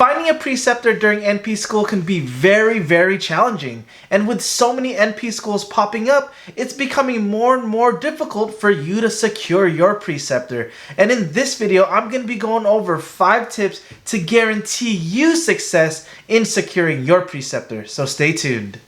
Finding a preceptor during NP school can be very challenging, and with so many NP schools popping up, it's becoming more and more difficult for you to secure your preceptor. And in this video, I'm going to be going over 5 tips to guarantee you success in securing your preceptor, so stay tuned.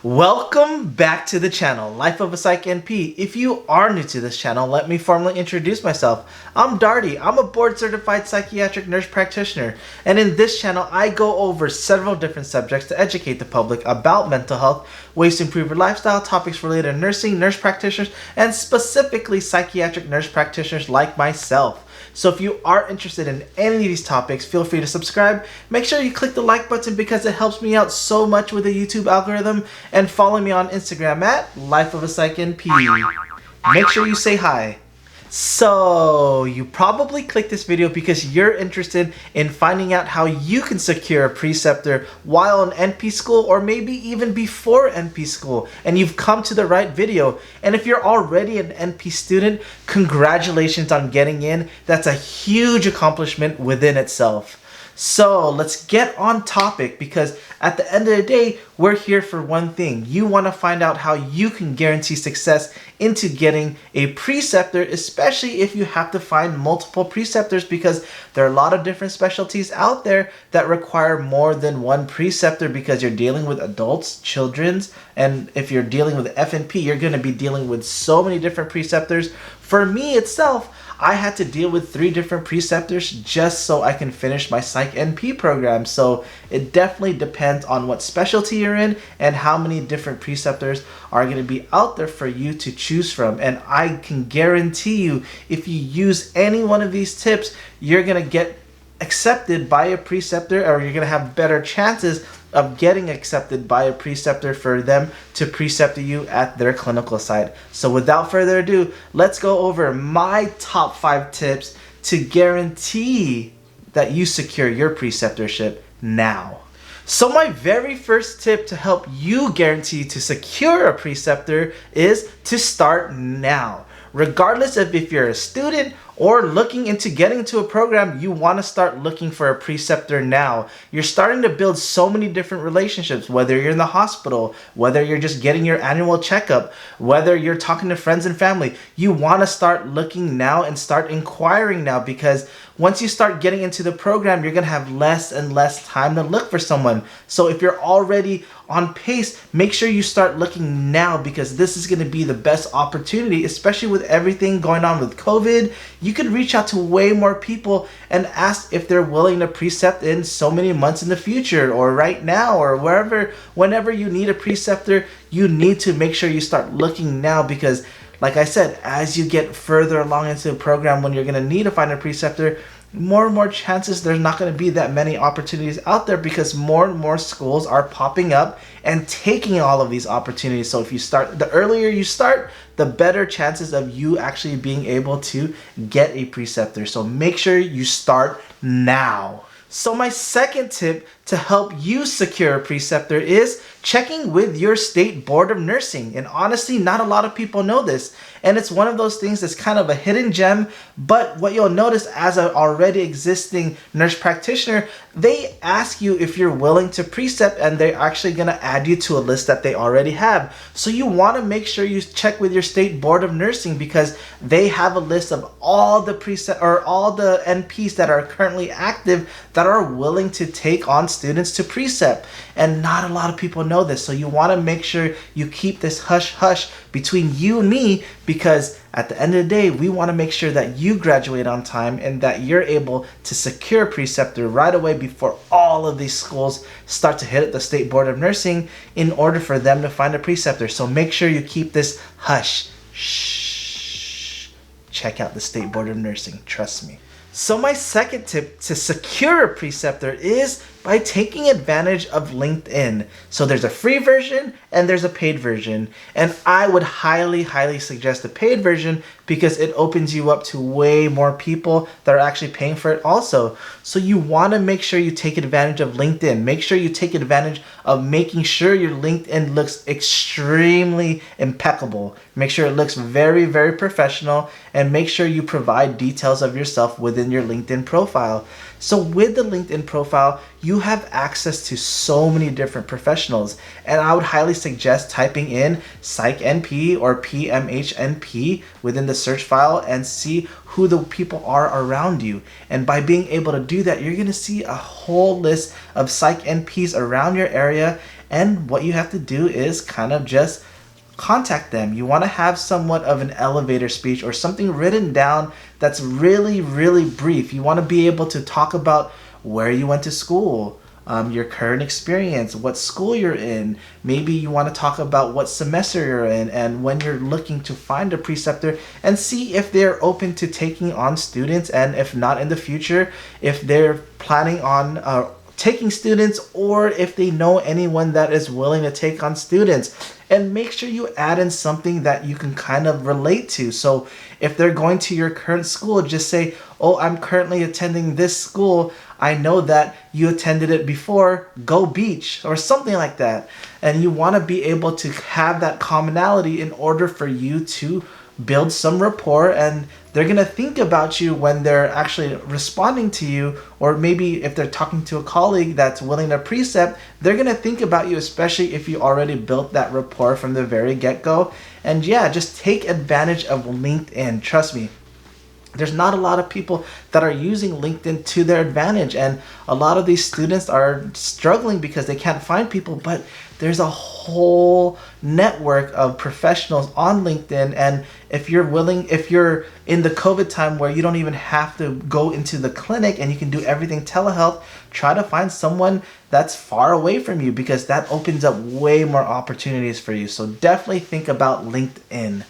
Welcome back to the channel, LifeofaPsychNP. If you are new to this channel, let me formally introduce myself. I'm Darty. I'm a board-certified psychiatric nurse practitioner, and in this channel, I go over several different subjects to educate the public about mental health, ways to improve your lifestyle, topics related to nursing, nurse practitioners, and specifically psychiatric nurse practitioners like myself. So if you are interested in any of these topics, feel free to subscribe. Make sure you click the like button because it helps me out so much with the YouTube algorithm. And follow me on Instagram at LifeofaPsychNP. Make sure you say hi. So you probably clicked this video because you're interested in finding out how you can secure a preceptor while in NP school or maybe even before NP school, and you've come to the right video. And if you're already an NP student, congratulations on getting in. That's a huge accomplishment within itself. So let's get on topic, because at the end of the day, we're here for one thing. You want to find out how you can guarantee success into getting a preceptor, especially if you have to find multiple preceptors, because there are a lot of different specialties out there that require more than one preceptor, because you're dealing with adults, children's, and if you're dealing with FNP, you're going to be dealing with so many different preceptors. For me itself, I had to deal with 3 different preceptors just so I can finish my Psych NP program. So it definitely depends on what specialty you're in and how many different preceptors are going to be out there for you to choose from. And I can guarantee you, if you use any one of these tips, you're going to get accepted by a preceptor, or you're going to have better chances of getting accepted by a preceptor for them to precept you at their clinical site. So without further ado, let's go over my top 5 tips to guarantee that you secure your preceptorship now. So my very first tip to help you guarantee to secure a preceptor is to start now. Regardless of if you're a student or looking into getting into a program, you want to start looking for a preceptor now. You're starting to build so many different relationships, whether you're in the hospital, whether you're just getting your annual checkup, whether you're talking to friends and family. You want to start looking now and start inquiring now, because once you start getting into the program, you're going to have less and less time to look for someone. So if you're already on pace, make sure you start looking now, because this is going to be the best opportunity, especially with everything going on with COVID. You could reach out to way more people and ask if they're willing to precept in so many months in the future, or right now, or whenever you need a preceptor. You need to make sure you start looking now, because like I said, as you get further along into the program, when you're going to need to find a preceptor, more and more chances there's not going to be that many opportunities out there, because more and more schools are popping up and taking all of these opportunities. So if you start, the earlier you start, the better chances of you actually being able to get a preceptor. So make sure you start now. So my second tip to help you secure a preceptor is checking with your state board of nursing. And honestly, not a lot of people know this. And it's one of those things that's kind of a hidden gem. But what you'll notice as an already existing nurse practitioner, they ask you if you're willing to precept, and they're actually going to add you to a list that they already have. So you want to make sure you check with your state board of nursing, because they have a list of all the all the NPs that are currently active that are willing to take on students to precept. And not a lot of people know this. So you want to make sure you keep this hush hush between you and me, because at the end of the day, we want to make sure that you graduate on time and that you're able to secure a preceptor right away before all of these schools start to hit the State Board of Nursing in order for them to find a preceptor. So make sure you keep this hush. Shh. Check out the State Board of Nursing. Trust me. So my second tip to secure a preceptor is by taking advantage of LinkedIn. So there's a free version and there's a paid version. And I would highly suggest the paid version, because it opens you up to way more people that are actually paying for it also. So you want to make sure you take advantage of LinkedIn. Make sure you take advantage of making sure your LinkedIn looks extremely impeccable. Make sure it looks very, very professional, and make sure you provide details of yourself within your LinkedIn profile. So with the LinkedIn profile, you have access to so many different professionals, and I would highly suggest typing in PsychNP or PMHNP within the search file and see who the people are around you. And by being able to do that, you're going to see a whole list of Psych NPs around your area, and what you have to do is kind of just contact them. You want to have somewhat of an elevator speech or something written down that's really, really brief. You want to be able to talk about where you went to school, your current experience, what school you're in. Maybe you want to talk about what semester you're in and when you're looking to find a preceptor, and see if they're open to taking on students, and if not in the future, if they're planning on taking students, or if they know anyone that is willing to take on students. And make sure you add in something that you can kind of relate to. So if they're going to your current school, just say, oh, I'm currently attending this school. I know that you attended it before. Go Beach, or something like that. And you want to be able to have that commonality in order for you to build some rapport, and they're going to think about you when they're actually responding to you. Or maybe if they're talking to a colleague that's willing to precept, they're going to think about you, especially if you already built that rapport from the very get-go. And yeah, just take advantage of LinkedIn. Trust me, there's not a lot of people that are using LinkedIn to their advantage, and a lot of these students are struggling because they can't find people. But there's a whole network of professionals on LinkedIn, and if you're in the COVID time where you don't even have to go into the clinic and you can do everything telehealth, try to find someone that's far away from you, because that opens up way more opportunities for you. So definitely think about LinkedIn.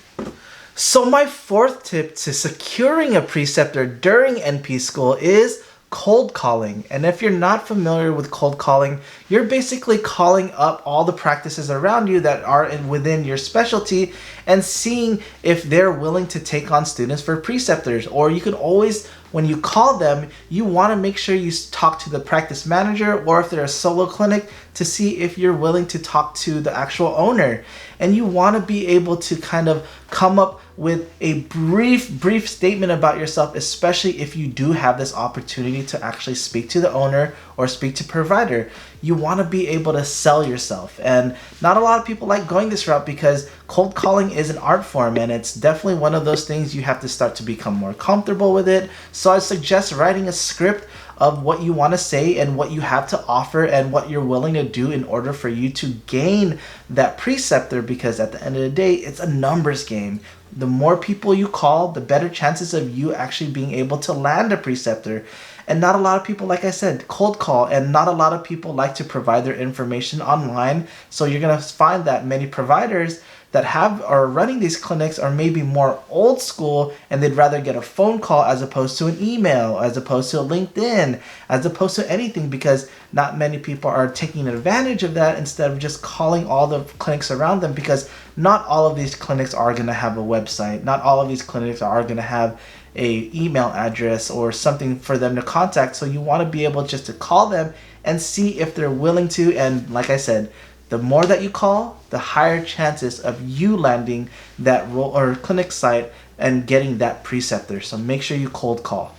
So my fourth tip to securing a preceptor during NP school is cold calling. And if you're not familiar with cold calling, you're basically calling up all the practices around you that are within your specialty and seeing if they're willing to take on students for preceptors. Or you can always, when you call them, you want to make sure you talk to the practice manager, or if they're a solo clinic, to see if you're willing to talk to the actual owner. And you want to be able to kind of come up with a brief statement about yourself, especially if you do have this opportunity to actually speak to the owner or speak to provider. You want to be able to sell yourself. And not a lot of people like going this route, because cold calling is an art form, and it's definitely one of those things you have to start to become more comfortable with it. So I suggest writing a script of what you want to say and what you have to offer and what you're willing to do in order for you to gain that preceptor, because at the end of the day, it's a numbers game. The more people you call, the better chances of you actually being able to land a preceptor. And not a lot of people, like I said, cold call, and not a lot of people like to provide their information online. So you're going to find that many providers that are running these clinics are maybe more old school, and they'd rather get a phone call as opposed to an email, as opposed to a LinkedIn, as opposed to anything, because not many people are taking advantage of that instead of just calling all the clinics around them, because not all of these clinics are going to have a website. Not all of these clinics are going to have a email address or something for them to contact. So you want to be able just to call them and see if they're willing to. And like I said, the more that you call, the higher chances of you landing that role or clinic site and getting that preceptor. So make sure you cold call.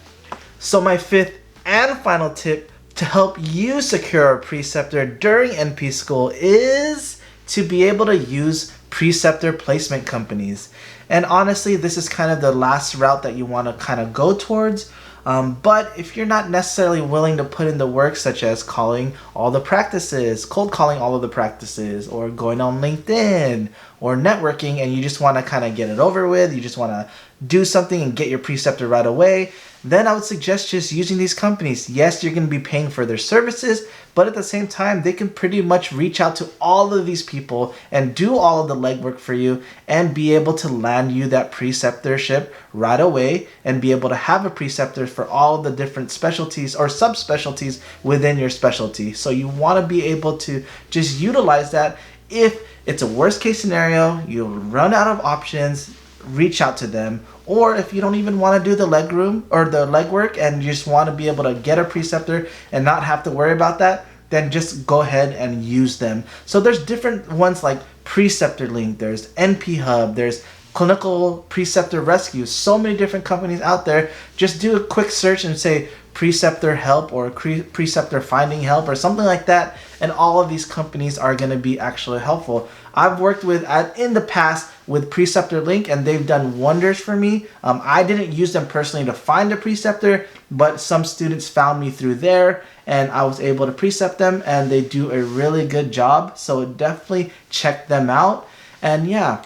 So my fifth and final tip to help you secure a preceptor during NP school is to be able to use preceptor placement companies. And honestly, this is kind of the last route that you want to kind of go towards. But if you're not necessarily willing to put in the work, such as calling all the practices, cold calling all of the practices, or going on LinkedIn, or networking, and you just want to kind of get it over with, you just want to do something and get your preceptor right away, then I would suggest just using these companies. Yes, you're going to be paying for their services, but at the same time, they can pretty much reach out to all of these people and do all of the legwork for you and be able to land you that preceptorship right away and be able to have a preceptor for all of the different specialties or subspecialties within your specialty. So you want to be able to just utilize that. If it's a worst case scenario, you'll run out of options, reach out to them. Or if you don't even want to do the leg room or the legwork and you just want to be able to get a preceptor and not have to worry about that, then just go ahead and use them. So there's different ones like Preceptor Link, there's NP Hub, there's Clinical Preceptor Rescue. So many different companies out there. Just do a quick search and say Preceptor Help or Preceptor Finding Help or something like that, and all of these companies are going to be actually helpful. I've worked with in the past with Preceptor Link, and they've done wonders for me. I didn't use them personally to find a preceptor, but some students found me through there, and I was able to precept them, and they do a really good job. So definitely check them out. And yeah,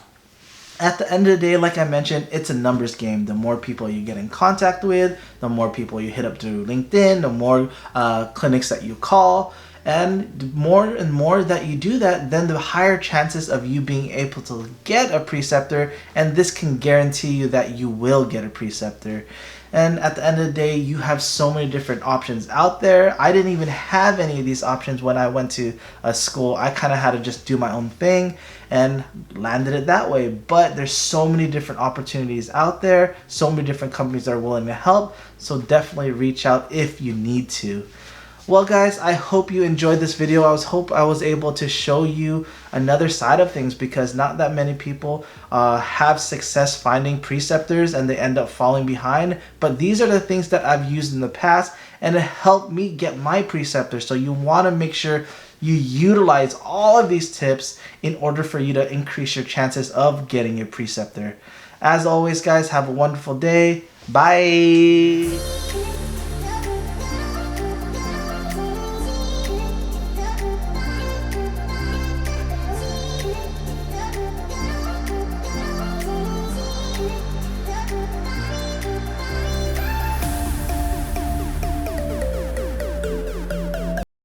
at the end of the day, like I mentioned, it's a numbers game. The more people you get in contact with, the more people you hit up through LinkedIn, the more clinics that you call, and the more and more that you do that, then the higher chances of you being able to get a preceptor, and this can guarantee you that you will get a preceptor. And at the end of the day, you have so many different options out there. I didn't even have any of these options when I went to school. I kind of had to just do my own thing and landed it that way. But there's so many different opportunities out there. So many different companies are willing to help. So definitely reach out if you need to. Well guys, I hope you enjoyed this video. I hope I was able to show you another side of things, because not that many people have success finding preceptors and they end up falling behind. But these are the things that I've used in the past, and it helped me get my preceptor. So you want to make sure you utilize all of these tips in order for you to increase your chances of getting your preceptor. As always guys, have a wonderful day. Bye!